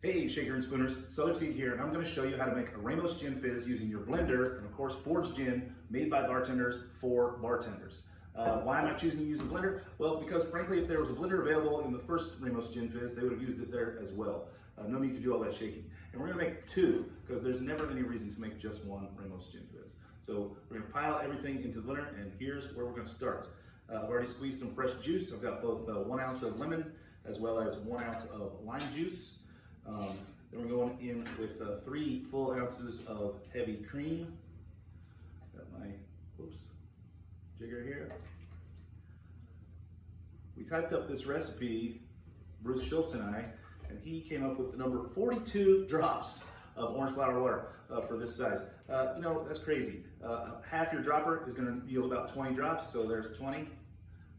Hey Shaker and Spooners, Sother Teague here, and I'm going to show you how to make a Ramos Gin Fizz using your blender and of course forged gin made by bartenders for bartenders. Why am I choosing to use a blender? Well, because frankly if there was a blender available in the first Ramos Gin Fizz, they would have used it there as well. No need to do all that shaking. And we're going to make two because there's never any reason to make just one Ramos Gin Fizz. So we're going to pile everything into the blender and here's where we're going to start. I've already squeezed some fresh juice. I've got both 1 ounce of lemon as well as 1 ounce of lime juice. Then we're going in with 3 full ounces of heavy cream. Got my jigger here. We typed up this recipe, Bruce Schultz and I, and he came up with the number 42 drops of orange flower water for this size. You know, that's crazy. Half your dropper is going to yield about 20 drops, so there's 20,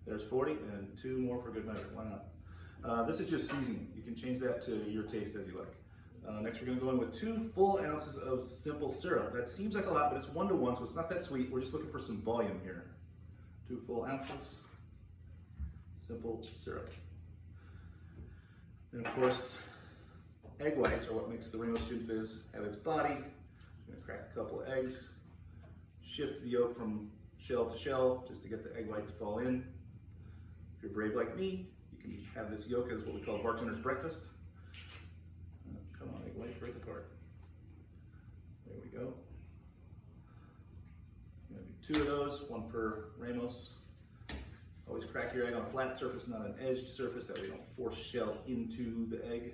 there's 40, and 2 more for good measure. Why not? This is just seasoning. You can change that to your taste as you like. Next, we're going to go in with 2 full ounces of simple syrup. That seems like a lot, but it's 1 to 1, so it's not that sweet. We're just looking for some volume here. 2 full ounces, simple syrup. And of course, egg whites are what makes the Ramos Gin Fizz have its body. I'm going to crack a couple of eggs, shift the yolk from shell to shell just to get the egg white to fall in. If you're brave like me, you can have this yolk as what we call bartender's breakfast. Come on, egg white, break apart. There we go. I'm going to do 2 of those, 1 per Ramos. Always crack your egg on a flat surface, not an edged surface, that way you don't force shell into the egg.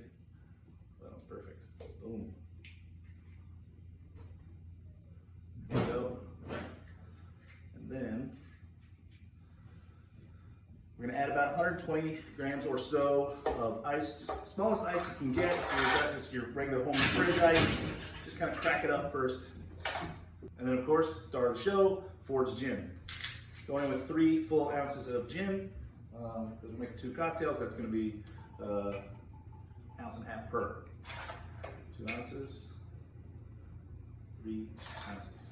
Well, perfect. Boom. There we go. And then we're going to add about 120 grams or so of ice, smallest ice you can get. So you've got just your regular home fridge ice. Just kind of crack it up first. And then of course, star of the show, forged gin. Going in with 3 full ounces of gin. Because we're making 2 cocktails, that's going to be 1.5 ounces per. 2 ounces, 3 ounces.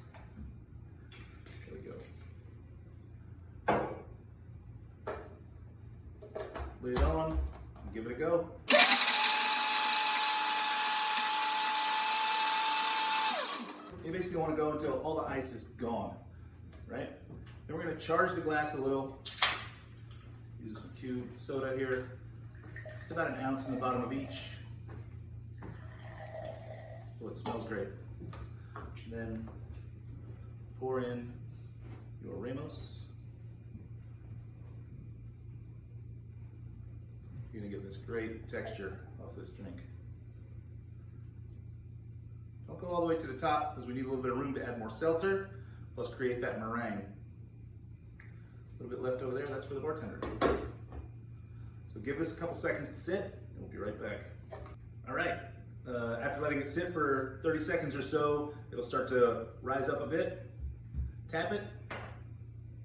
There we go. Lid on, and give it a go. You basically want to go until all the ice is gone, right? Then we're going to charge the glass a little. Use some cube soda here. Just about 1 ounce in the bottom of each. Oh, it smells great. Then pour in your Ramos. You're going to get this great texture off this drink. Don't go all the way to the top because we need a little bit of room to add more seltzer, plus create that meringue. A little bit left over there, that's for the bartender. So give this a couple seconds to sit, and we'll be right back. All right, after letting it sit for 30 seconds or so, it'll start to rise up a bit. Tap it.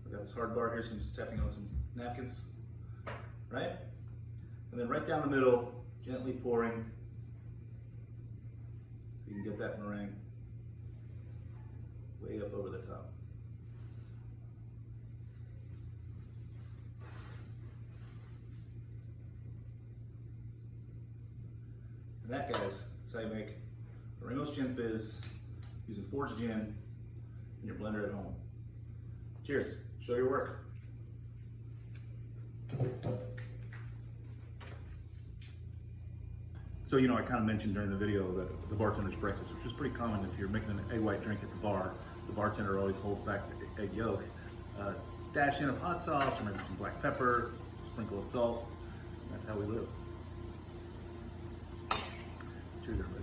I've got this hard bar here, so I'm just tapping on some napkins. Right? And then right down the middle, gently pouring, so you can get that meringue way up over the top. And that, guys, is how you make a Ramos Gin Fizz using forged gin in your blender at home. Cheers, show your work. So, you know, I kind of mentioned during the video that the bartender's breakfast, which is pretty common if you're making an egg white drink at the bar, the bartender always holds back the egg yolk. Dash in of hot sauce or maybe some black pepper, sprinkle of salt. That's how we live. Cheers, everybody.